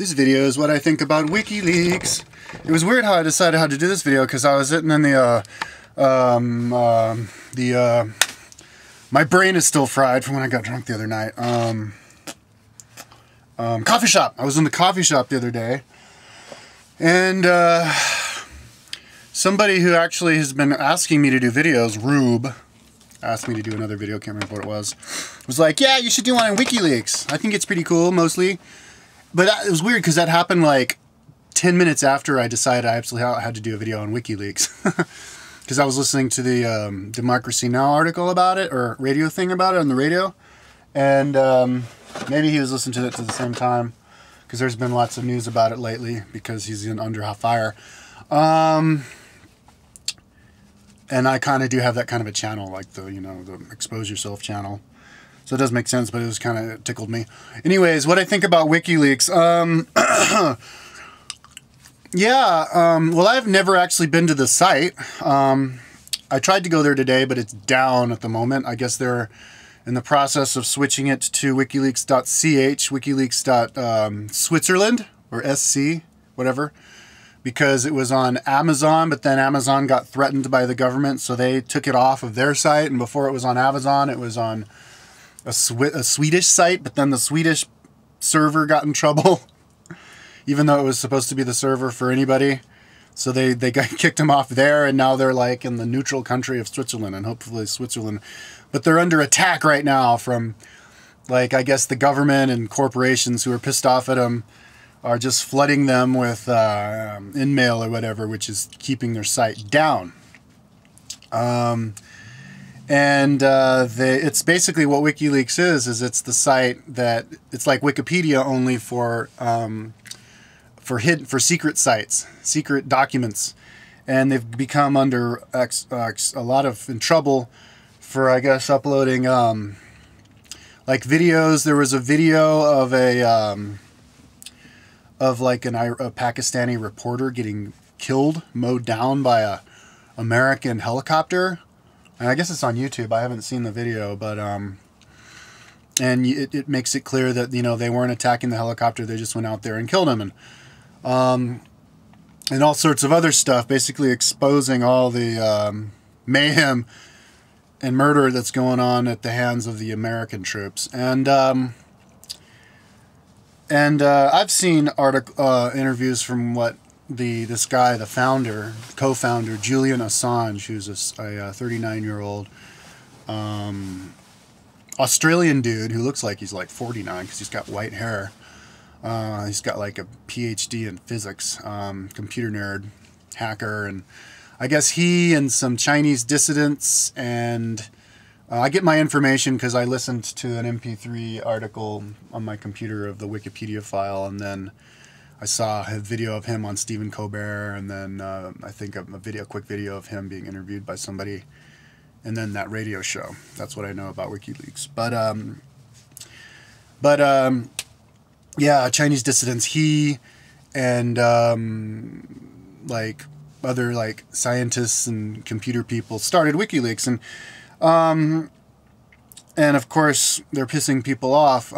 This video is what I think about Wikileaks. It was weird how I decided how to do this video because I was sitting in my brain is still fried from when I got drunk the other night. Coffee shop. I was in the coffee shop the other day, and somebody who actually has been asking me to do videos, Rube, asked me to do another video, can't remember what it was like, yeah, you should do one on Wikileaks. I think it's pretty cool, mostly. But it was weird because that happened like 10 minutes after I decided I absolutely had to do a video on Wikileaks. Because I was listening to the Democracy Now! Article about it, or radio thing about it on the radio. And maybe he was listening to it at the same time, because there's been lots of news about it lately, because he's under hot fire. And I kind of do have that kind of a channel, like the Expose Yourself channel. So it does make sense, but it was kind of tickled me. Anyways, what I think about WikiLeaks. Well, I've never actually been to the site. I tried to go there today, but it's down at the moment. I guess they're in the process of switching it to wikileaks.ch, wikileaks.switzerland, or SC, whatever. Because it was on Amazon, but then Amazon got threatened by the government, so they took it off of their site. And before it was on Amazon, it was on a Swedish site, but then the Swedish server got in trouble, even though it was supposed to be the server for anybody. So they got kicked them off there, and now they're like in the neutral country of Switzerland, and hopefully Switzerland. But they're under attack right now from, like, I guess the government and corporations who are pissed off at them are just flooding them with InMail or whatever, which is keeping their site down. It's basically what WikiLeaks is it's the site that, it's like Wikipedia only for secret sites, secret documents. And they've become under a lot of in trouble for, I guess, uploading like videos. There was a video of a Pakistani reporter getting killed, mowed down by a American helicopter. And I guess it's on YouTube. I haven't seen the video, but it makes it clear that they weren't attacking the helicopter. They just went out there and killed him, and all sorts of other stuff, basically exposing all the mayhem and murder that's going on at the hands of the American troops. And I've seen interviews from this guy, the co-founder, Julian Assange, who's a 39-year-old Australian dude who looks like he's like 49 because he's got white hair. He's got like a PhD in physics, computer nerd, hacker, and I guess he and some Chinese dissidents, and I get my information because I listened to an MP3 article on my computer of the Wikipedia file, and then I saw a video of him on Stephen Colbert, and then I think a quick video of him being interviewed by somebody, and then that radio show. That's what I know about WikiLeaks. Yeah, Chinese dissidents. He and like other like scientists and computer people started WikiLeaks, and of course they're pissing people off.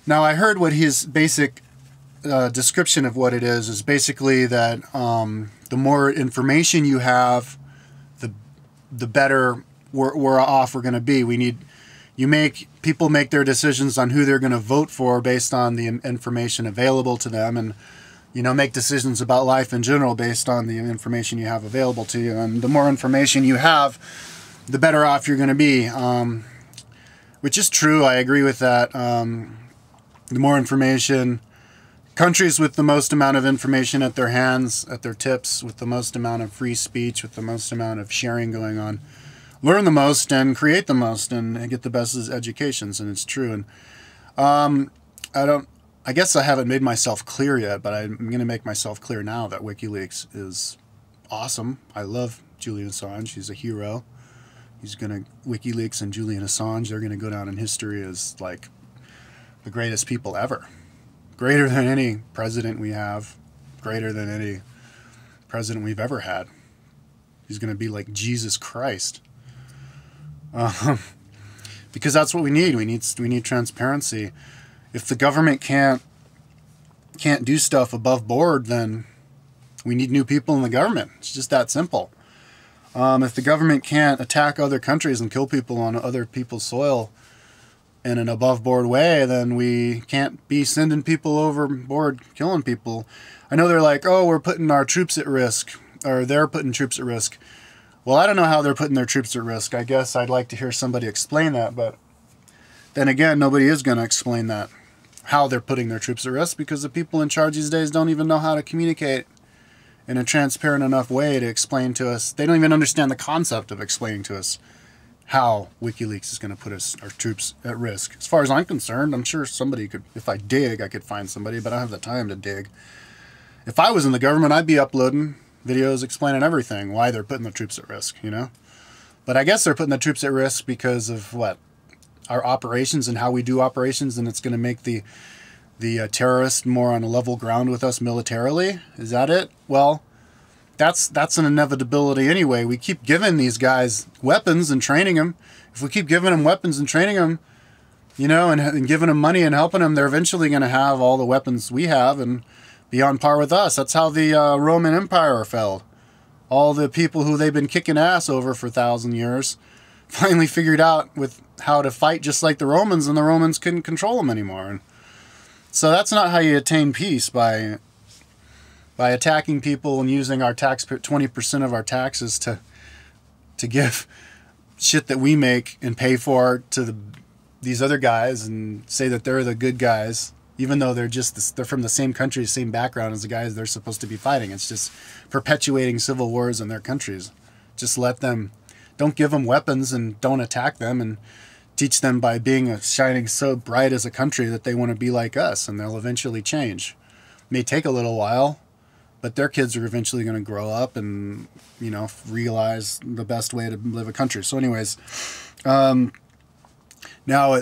Now, I heard what his basic description of what it is basically that the more information you have, the better we're off we're going to be. People make their decisions on who they're going to vote for based on the information available to them, and make decisions about life in general based on the information you have available to you. And the more information you have, the better off you're going to be, which is true. I agree with that. The more information, countries with the most amount of information at their hands, at their tips, with the most amount of free speech, with the most amount of sharing going on, learn the most and create the most and get the best educations. And it's true. And I guess I haven't made myself clear yet, but I'm going to make myself clear now that WikiLeaks is awesome. I love Julian Assange. He's a hero. WikiLeaks and Julian Assange, they're going to go down in history as like the greatest people ever. Greater than any president we have. Greater than any president we've ever had. He's going to be like Jesus Christ. Because that's what we need. We need transparency. If the government can't can't do stuff above board, then we need new people in the government. It's just that simple. If the government can't attack other countries and kill people on other people's soil in an above board way, then we can't be sending people overboard killing people. I know they're like, oh, we're putting our troops at risk, or they're putting troops at risk. Well, I don't know how they're putting their troops at risk. I guess I'd like to hear somebody explain that, but then again, nobody is going to explain that, how they're putting their troops at risk, because the people in charge these days don't even know how to communicate in a transparent enough way to explain to us. They don't even understand the concept of explaining to us how WikiLeaks is going to put our troops at risk. As far as I'm concerned, I'm sure somebody could, if I dig, I could find somebody, but I don't have the time to dig. If I was in the government, I'd be uploading videos explaining everything, why they're putting the troops at risk, you know? But I guess they're putting the troops at risk because of what? Our operations and how we do operations, and it's going to make the terrorists more on a level ground with us militarily. Is that it? Well, that's an inevitability anyway. We keep giving these guys weapons and training them. If we keep giving them weapons and training them, you know, and giving them money and helping them, they're eventually going to have all the weapons we have and be on par with us. That's how the Roman Empire fell. All the people who they've been kicking ass over for 1,000 years finally figured out with how to fight just like the Romans, and the Romans couldn't control them anymore. And so that's not how you attain peace, by attacking people and using our 20% of our taxes to give shit that we make and pay for to these other guys and say that they're the good guys, even though they're from the same country, same background as the guys they're supposed to be fighting. It's just perpetuating civil wars in their countries. Just let them, don't give them weapons and don't attack them, and teach them by being shining so bright as a country that they want to be like us, and they'll eventually change. It may take a little while, but their kids are eventually going to grow up and, you know, realize the best way to live a country. So anyways, now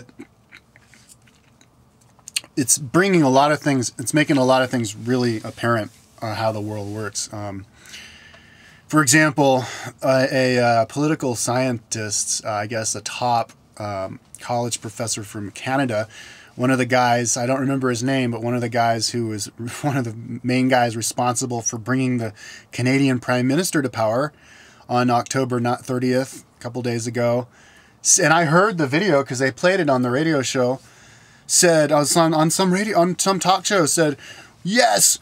it's bringing a lot of things, it's making a lot of things really apparent how the world works. For example, a political scientist, I guess a top college professor from Canada, one of the guys, I don't remember his name, but one of the guys who was one of the main guys responsible for bringing the Canadian Prime Minister to power on October 30th, a couple days ago. And I heard the video because they played it on the radio show. Said, on some talk show, said, yes,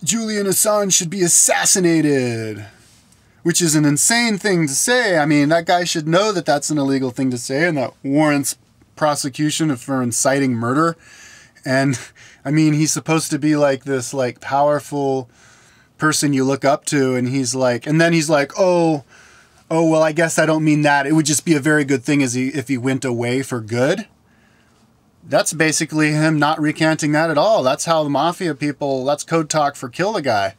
Julian Assange should be assassinated. Which is an insane thing to say. I mean, that guy should know that that's an illegal thing to say, and that warrants prosecution for inciting murder. And I mean, he's supposed to be like this, like, powerful person you look up to, and he's like, and then he's like, oh, well, I guess I don't mean that. It would just be a very good thing if he went away for good. That's basically him not recanting that at all. That's how the mafia people, that's code talk for kill the guy.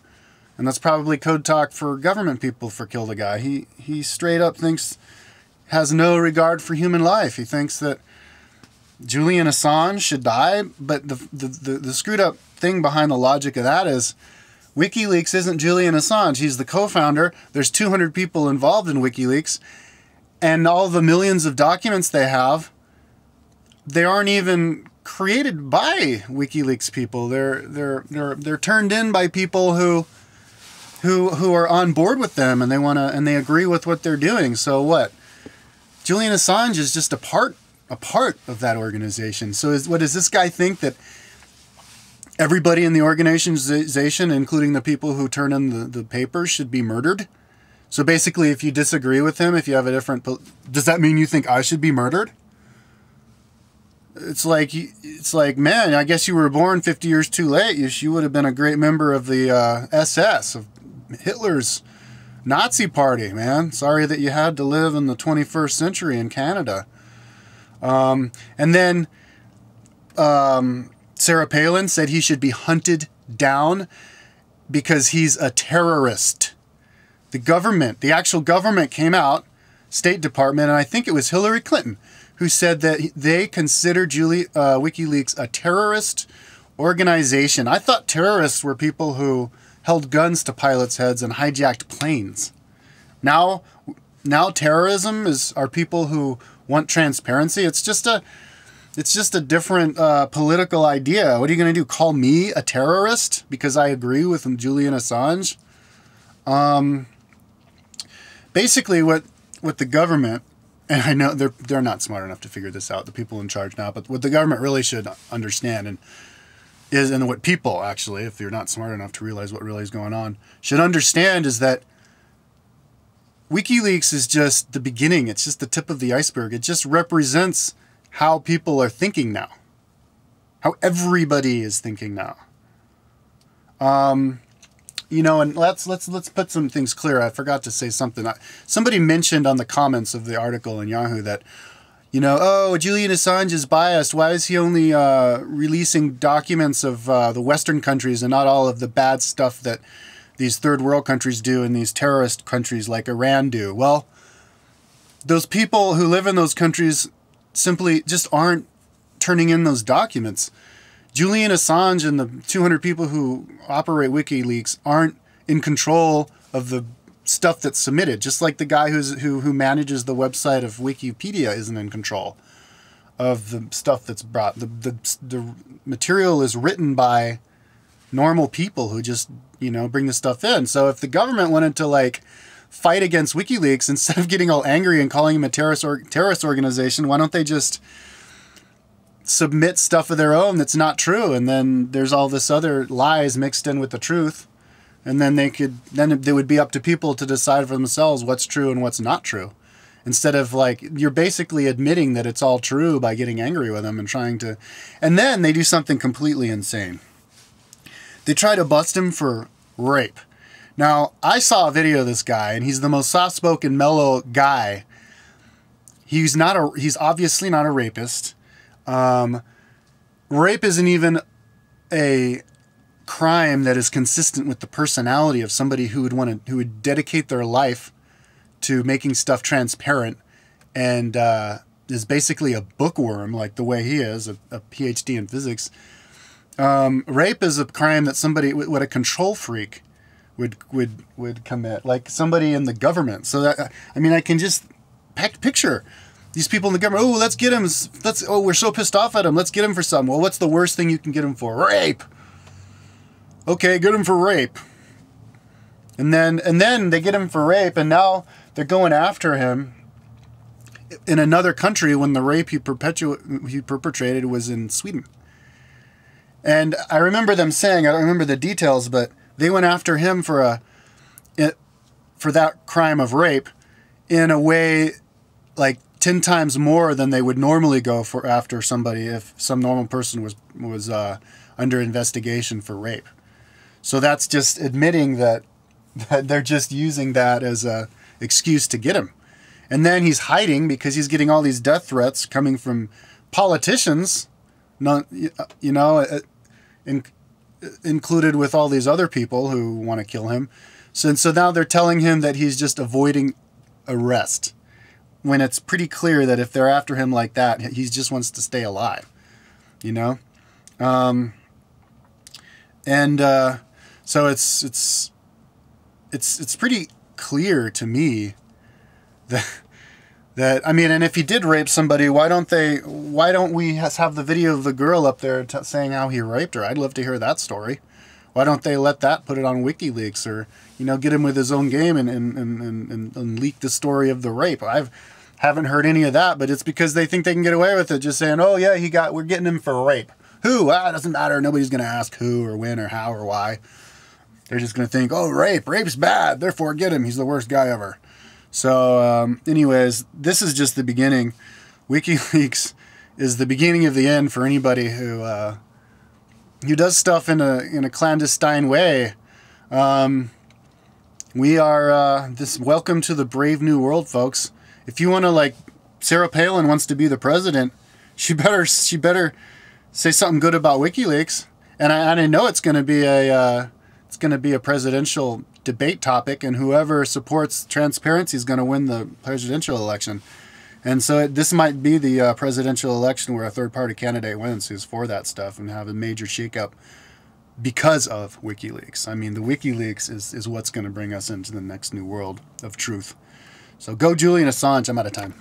And that's probably code talk for government people for kill the guy. He straight up has no regard for human life. He thinks that Julian Assange should die, but the screwed up thing behind the logic of that is WikiLeaks isn't Julian Assange. He's the co-founder. There's 200 people involved in WikiLeaks, and all the millions of documents they have, they aren't even created by WikiLeaks people. They're turned in by people who are on board with them, and they agree with what they're doing. So what? Julian Assange is just a part of that organization. So what does this guy think, that everybody in the organization, including the people who turn in the papers, should be murdered? So basically, if you disagree with him, if you have a different, does that mean you think I should be murdered? It's like, man, I guess you were born 50 years too late. You would have been a great member of the SS, of Hitler's Nazi party, man. Sorry that you had to live in the 21st century in Canada. And then Sarah Palin said he should be hunted down because he's a terrorist. The actual government came out, State Department, and I think it was Hillary Clinton, who said that they consider WikiLeaks a terrorist organization. I thought terrorists were people who held guns to pilots' heads and hijacked planes. Now terrorism are people who want transparency. It's just It's just a different political idea. What are you going to do? Call me a terrorist because I agree with Julian Assange? Basically, what the government, and I know they're not smart enough to figure this out, the people in charge now, but what the government really should understand and what people actually, if you're not smart enough to realize what really is going on, should understand is that Wikileaks is just the beginning. It's just the tip of the iceberg. It just represents how people are thinking now, how everybody is thinking now. You know, and let's put some things clear. I forgot to say something. Somebody mentioned on the comments of the article in Yahoo that, you know, oh, Julian Assange is biased. Why is he only releasing documents of the Western countries and not all of the bad stuff that these third world countries do and these terrorist countries like Iran do? Well, those people who live in those countries simply just aren't turning in those documents. Julian Assange and the 200 people who operate WikiLeaks aren't in control of the stuff that's submitted, just like the guy who manages the website of Wikipedia isn't in control of the stuff that's brought. The material is written by normal people who just, you know, bring the stuff in. So if the government wanted to like fight against WikiLeaks, instead of getting all angry and calling them a terrorist organization, why don't they just submit stuff of their own that's not true, and then there's all this other lies mixed in with the truth, and then they would be up to people to decide for themselves what's true and what's not true, instead of like, you're basically admitting that it's all true by getting angry with them and trying to, and then they do something completely insane. They try to bust him for rape. Now, I saw a video of this guy, and he's the most soft-spoken, mellow guy. He's obviously not a rapist. Rape isn't even a crime that is consistent with the personality of somebody who would dedicate their life to making stuff transparent and is basically a bookworm like the way he is, a PhD in physics. Rape is a crime that somebody, what a control freak would commit, like somebody in the government. So that, I mean, I can just picture these people in the government. Oh, let's get him. Oh, we're so pissed off at him. Let's get him for something. Well, what's the worst thing you can get him for? Rape. Okay, get him for rape. And then they get him for rape, and now they're going after him in another country when the rape he perpetrated was in Sweden. And I remember them saying, I don't remember the details, but they went after him for that crime of rape in a way like 10 times more than they would normally go for after somebody if some normal person was under investigation for rape. So that's just admitting that they're just using that as a excuse to get him. And then he's hiding because he's getting all these death threats coming from politicians, not, you know, included with all these other people who want to kill him. So now they're telling him that he's just avoiding arrest, when it's pretty clear that if they're after him like that, he just wants to stay alive, you know? So it's pretty clear to me that I mean, and if he did rape somebody, why don't we have the video of the girl up there saying how he raped her? I'd love to hear that story. Why don't they let that, put it on WikiLeaks, or, you know, get him with his own game and leak the story of the rape? Haven't heard any of that, but it's because they think they can get away with it, just saying, oh yeah, we're getting him for rape. Who? Ah, it doesn't matter. Nobody's going to ask who or when or how or why. They're just going to think, oh, rape's bad, therefore get him. He's the worst guy ever. So, anyways, this is just the beginning. WikiLeaks is the beginning of the end for anybody who does stuff in a clandestine way. We are welcome to the brave new world, folks. If you want to, like, Sarah Palin wants to be the president, she better say something good about WikiLeaks. And I know it's going to be a presidential debate topic, and whoever supports transparency is going to win the presidential election. And so this might be the presidential election where a third-party candidate wins who's for that stuff, and have a major shakeup because of WikiLeaks. I mean, the WikiLeaks is what's going to bring us into the next new world of truth. So go Julian Assange. I'm out of time.